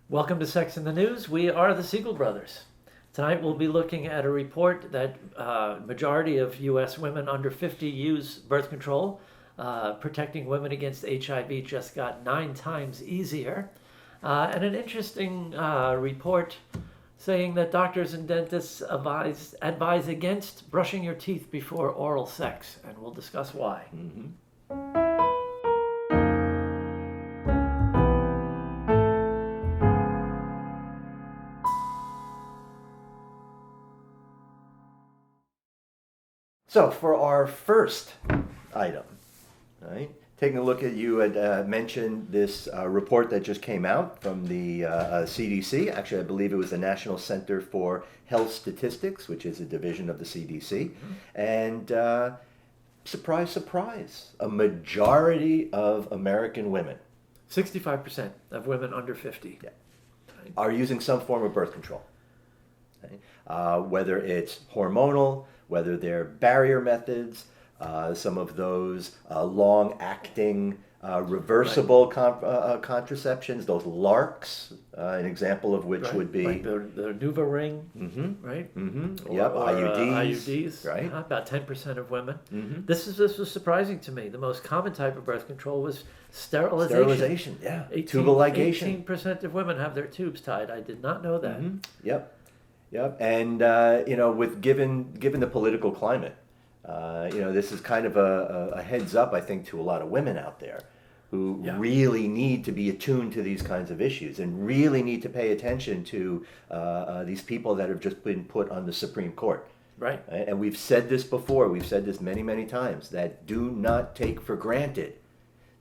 Welcome to Sex in the News. We are the Siegel Brothers. Tonight we'll be looking at a report that majority of U.S. women under 50 use birth control. Protecting women against HIV just got 9 times easier. And an interesting report saying that doctors and dentists advise against brushing your teeth before oral sex. And we'll discuss why. Mm-hmm. So for our first item, right, taking a look at, you had mentioned this report that just came out from the CDC. Actually, I believe it was the National Center for Health Statistics, which is a division of the CDC. Mm-hmm. And surprise, surprise, a majority of American women, 65% of women under 50, are using some form of birth control. Right? Whether it's hormonal, whether they're barrier methods, some of those long-acting reversible contraceptions, those LARCs, an example of which would be like the NuvaRing, right? Mm-hmm. Or, yep, or, IUDs, right? About 10% of women. Mm-hmm. This was surprising to me. The most common type of birth control was sterilization. Sterilization, yeah. Tubal ligation. 18% of women have their tubes tied. I did not know that. Mm-hmm. Yep. And with given the political climate, this is kind of a heads up, I think, to a lot of women out there who really need to be attuned to these kinds of issues and really need to pay attention to these people that have just been put on the Supreme Court. Right. And we've said this before. We've said this many, many times, that do not take for granted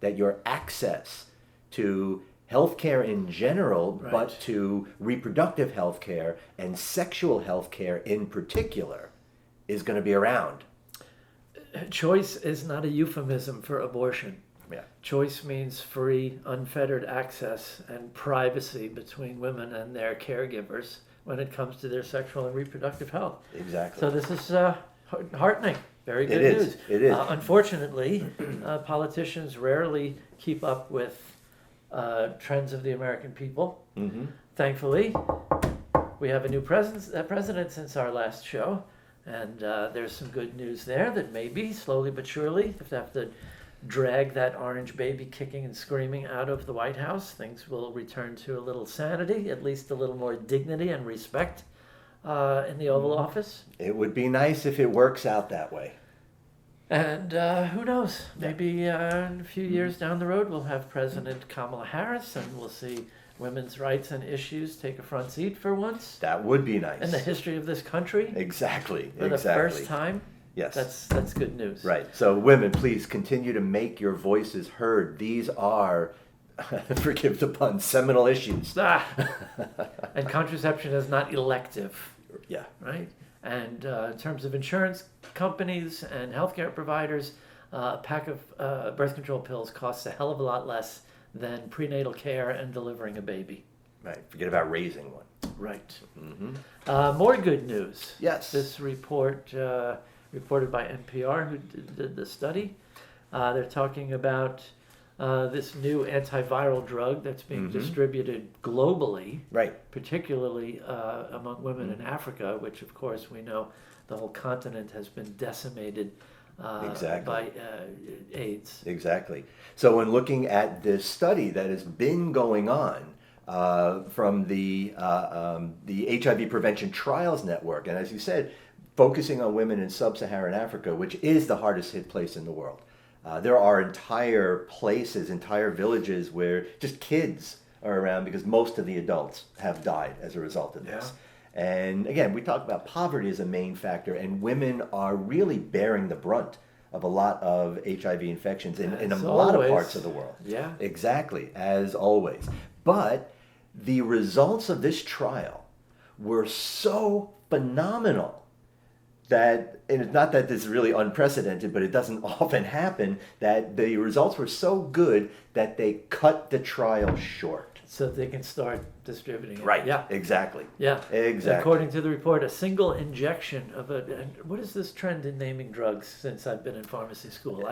that your access to healthcare in general, but to reproductive healthcare and sexual healthcare in particular is going to be around. Choice is not a euphemism for abortion. Yeah. Choice means free, unfettered access and privacy between women and their caregivers when it comes to their sexual and reproductive health. Exactly. So this is heartening. Very good news. It is. Unfortunately, politicians rarely keep up with trends of the American people. Mm-hmm. Thankfully, we have a new president since our last show, and there's some good news there that maybe, slowly but surely, if they have to drag that orange baby kicking and screaming out of the White House, things will return to a little sanity, at least a little more dignity and respect in the Oval Office. It would be nice if it works out that way. And who knows? Maybe in a few years down the road, we'll have President Kamala Harris, and we'll see women's rights and issues take a front seat for once. That would be nice. In the history of this country. Exactly. For the first time. Yes. That's good news. Right. So women, please continue to make your voices heard. These are, forgive the pun, seminal issues. And contraception is not elective. Yeah. Right? And in terms of insurance companies and healthcare providers, a pack of birth control pills costs a hell of a lot less than prenatal care and delivering a baby. Right. Forget about raising one. Right. Mm-hmm. More good news. Yes. This report, reported by NPR, who did the study, they're talking about this new antiviral drug that's being distributed globally, particularly among women in Africa, which of course we know the whole continent has been decimated by AIDS. Exactly. So when looking at this study that has been going on from the HIV Prevention Trials Network, and as you said, focusing on women in sub-Saharan Africa, which is the hardest hit place in the world. There are entire places, entire villages where just kids are around because most of the adults have died as a result of this. And again, we talk about poverty as a main factor, and women are really bearing the brunt of a lot of HIV infections in a lot of parts of the world. Yeah. Exactly, as always. But the results of this trial were so phenomenal that, and it's not that this is really unprecedented, but it doesn't often happen, that the results were so good that they cut the trial short. so they can start distributing it. Right. Yeah. Exactly. Yeah. Exactly. According to the report, a single injection of and what is this trend in naming drugs since I've been in pharmacy school?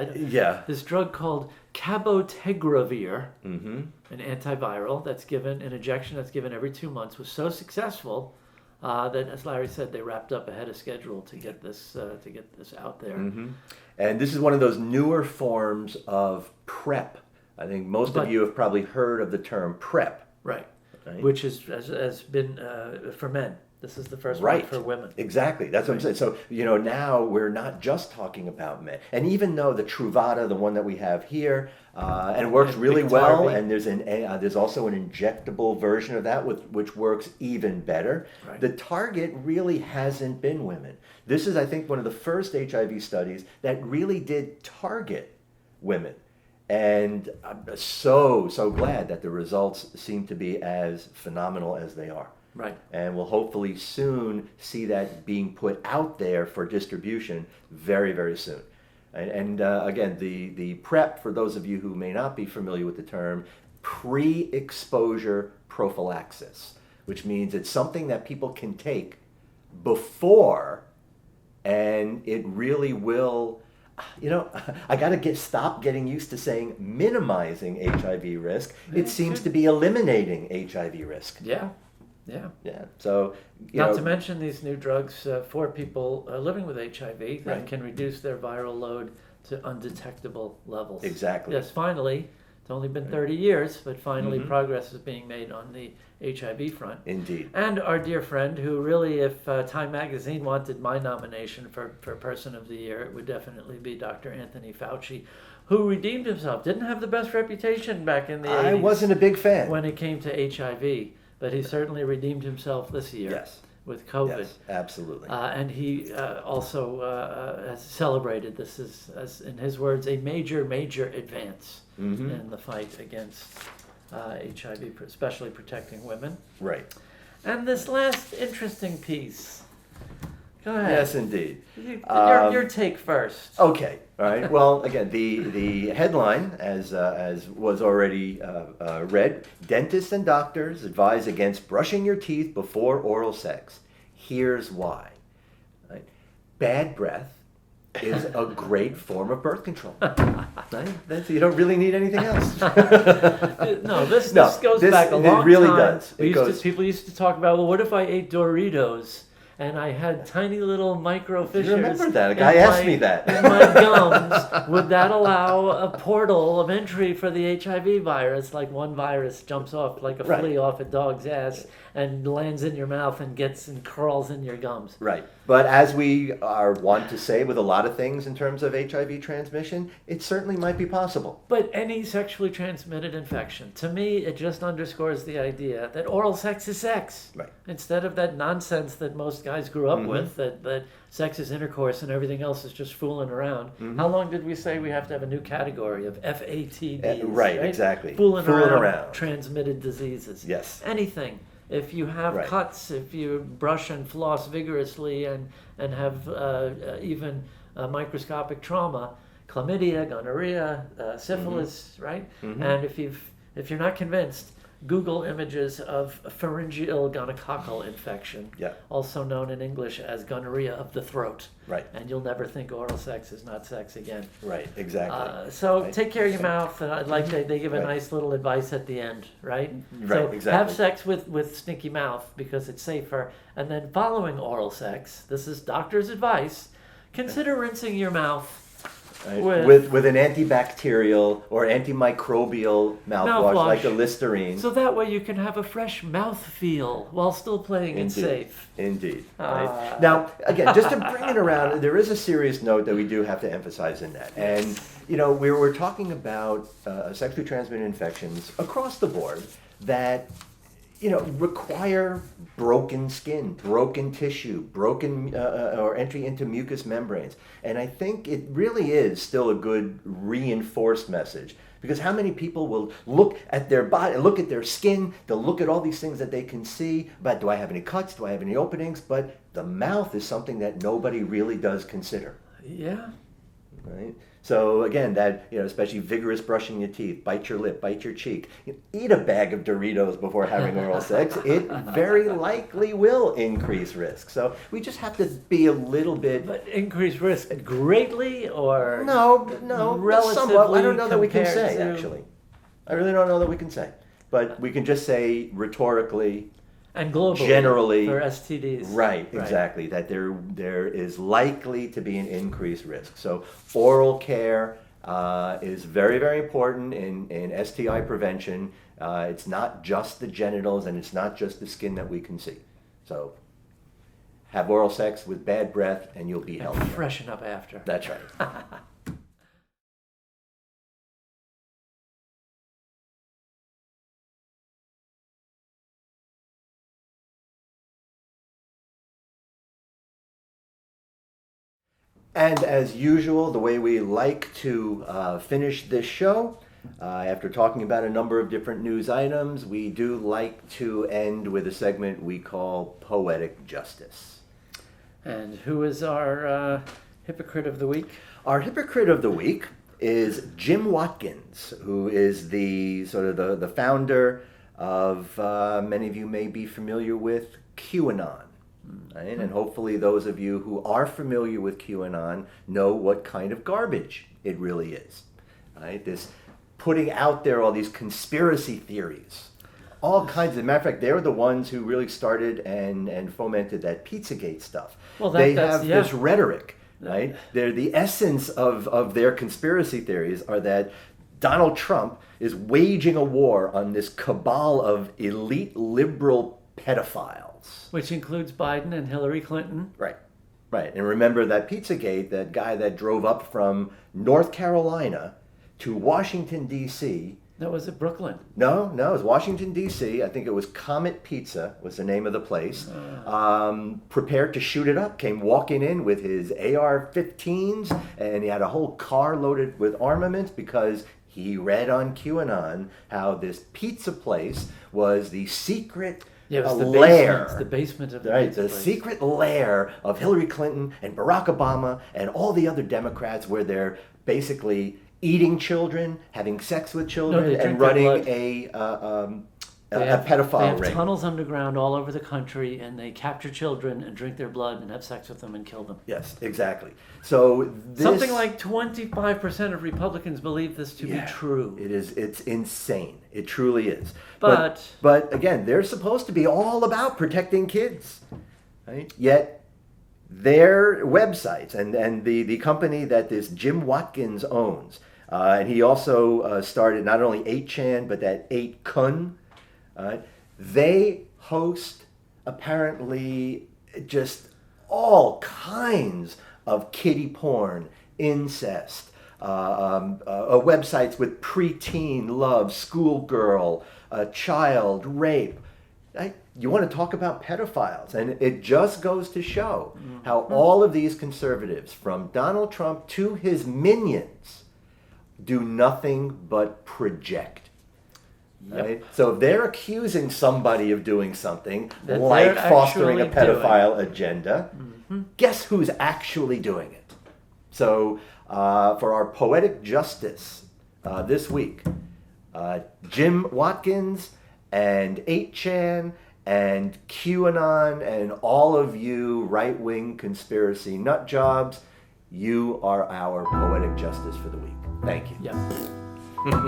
This drug called cabotegravir, an antiviral that's given, an injection that's given every 2 months, was so successful that, as Larry said, they wrapped up ahead of schedule to get this out there. And this is one of those newer forms of PrEP. I think most of you have probably heard of the term PrEP. Right. Which has been for men. This is the first one for women. Exactly. That's what I'm saying. So, now we're not just talking about men. And even though the Truvada, the one that we have here, and it works really well, and there's also an injectable version of that which works even better, the target really hasn't been women. This is, I think, one of the first HIV studies that really did target women. And I'm so glad that the results seem to be as phenomenal as they are. Right. And we'll hopefully soon see that being put out there for distribution very, very soon. And again, the PrEP, for those of you who may not be familiar with the term, pre-exposure prophylaxis, which means it's something that people can take before, and it really will... I got to stop getting used to saying minimizing HIV risk. It seems to be eliminating HIV risk. Yeah. So, not to mention these new drugs for people living with HIV that can reduce their viral load to undetectable levels. Exactly. Yes, finally. It's only been 30 years, but finally progress is being made on the HIV front. Indeed. And our dear friend, who really, if Time Magazine wanted my nomination for Person of the Year, it would definitely be Dr. Anthony Fauci, who redeemed himself. Didn't have the best reputation back in the 80s. I wasn't a big fan. When it came to HIV, but he certainly redeemed himself this year. Yes. With COVID. Yes, absolutely. And he also has celebrated this as, in his words, a major advance in the fight against HIV, especially protecting women. Right. And this last interesting piece. Go ahead. Yes, indeed. Your take first. Okay. All right. Well, again, the headline, as was already read, dentists and doctors advise against brushing your teeth before oral sex. Here's why. Right? Bad breath is a great form of birth control. Right? You don't really need anything else. No, this goes back a long time. It really does. People used to talk about, well, what if I ate Doritos? And I had tiny little micro fissures. You remember that? A guy asked me that. In my gums. Would that allow a portal of entry for the HIV virus? Like one virus jumps off like a flea off a dog's ass and lands in your mouth and gets and crawls in your gums. Right. But as we are wont to say with a lot of things in terms of HIV transmission, it certainly might be possible. But any sexually transmitted infection, to me, it just underscores the idea that oral sex is sex. Right. Instead of that nonsense that most guys grew up with, that sex is intercourse and everything else is just fooling around. How long did we say we have to have a new category of FATDs? Right, exactly. Fooling around. Transmitted diseases. Yes. Anything. If you have cuts, if you brush and floss vigorously and have even microscopic trauma, chlamydia, gonorrhea, syphilis, right? And if you're not convinced, Google images of pharyngeal gonococcal infection, also known in English as gonorrhea of the throat. Right. And you'll never think oral sex is not sex again. Right, exactly. So take care of your mouth. And like they give a nice little advice at the end, right? Right, so exactly. Have sex with stinky mouth because it's safer. And then following oral sex, this is doctor's advice, consider rinsing your mouth. Right. With an antibacterial or antimicrobial mouthwash like a Listerine. So that way you can have a fresh mouth feel while still playing it safe. Indeed. Right. Now, again, just to bring it around, there is a serious note that we do have to emphasize in that. And, we were talking about sexually transmitted infections across the board that require broken skin, broken tissue, broken or entry into mucous membranes. And I think it really is still a good reinforced message, because how many people will look at their body, look at their skin, they'll look at all these things that they can see, but do I have any cuts, do I have any openings? But the mouth is something that nobody really does consider. Yeah. right? So again, that, especially vigorous brushing your teeth, bite your lip, bite your cheek, eat a bag of Doritos before having oral sex, it very likely will increase risk. So we just have to be a little bit... But increase risk greatly, or No, relatively somewhat. I don't know that we can compared say, to- actually. I really don't know that we can say. But we can just say rhetorically, and globally generally, for STDs. right, exactly, that there is likely to be an increased risk. So oral care is very, very important in STI prevention. It's not just the genitals and it's not just the skin that we can see. So have oral sex with bad breath and you'll be healthy. Freshen up after. That's right. And as usual, the way we like to finish this show, after talking about a number of different news items, we do like to end with a segment we call Poetic Justice. And who is our hypocrite of the week? Our hypocrite of the week is Jim Watkins, who is the founder of, many of you may be familiar with, QAnon. Right? And hopefully those of you who are familiar with QAnon know what kind of garbage it really is. Right? This putting out there all these conspiracy theories, all kinds of... Matter of fact, they're the ones who really started and fomented that Pizzagate stuff. Well, they have this rhetoric, right? They're the essence of their conspiracy theories are that Donald Trump is waging a war on this cabal of elite liberal pedophiles. Which includes Biden and Hillary Clinton. Right. And remember that Pizzagate, that guy that drove up from North Carolina to Washington, D.C. That was at Brooklyn. No, it was Washington, D.C. I think it was Comet Pizza was the name of the place. Prepared to shoot it up, came walking in with his AR-15s, and he had a whole car loaded with armaments because he read on QAnon how this pizza place was the secret... Yeah, it was the basement of the right, pizza the place. secret lair of Hillary Clinton and Barack Obama and all the other Democrats, where they're basically eating children, having sex with children, and running a pedophile They have ring. tunnels underground all over the country, and they capture children and drink their blood and have sex with them and kill them. Yes, exactly. So Something like 25% of Republicans believe this to be true. It's insane. It truly is. But again, they're supposed to be all about protecting kids, right? Yet their websites and the company that this Jim Watkins owns, and he also started not only 8chan but that 8kun. They host apparently just all kinds of kiddie porn, incest, websites with preteen love, schoolgirl, child rape. You want to talk about pedophiles, and it just goes to show how all of these conservatives, from Donald Trump to his minions, do nothing but project. Right? So if they're accusing somebody of doing something That like they're fostering a actually pedophile agenda, guess who's actually doing it? So for our Poetic Justice this week, Jim Watkins and 8chan and QAnon and all of you right-wing conspiracy nut jobs, you are our Poetic Justice for the week. Thank you. Yeah.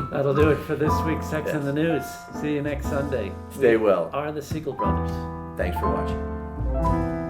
That'll do it for this week's Sex in the News. See you next Sunday. Stay well. We are the Siegel Brothers. Thanks for watching.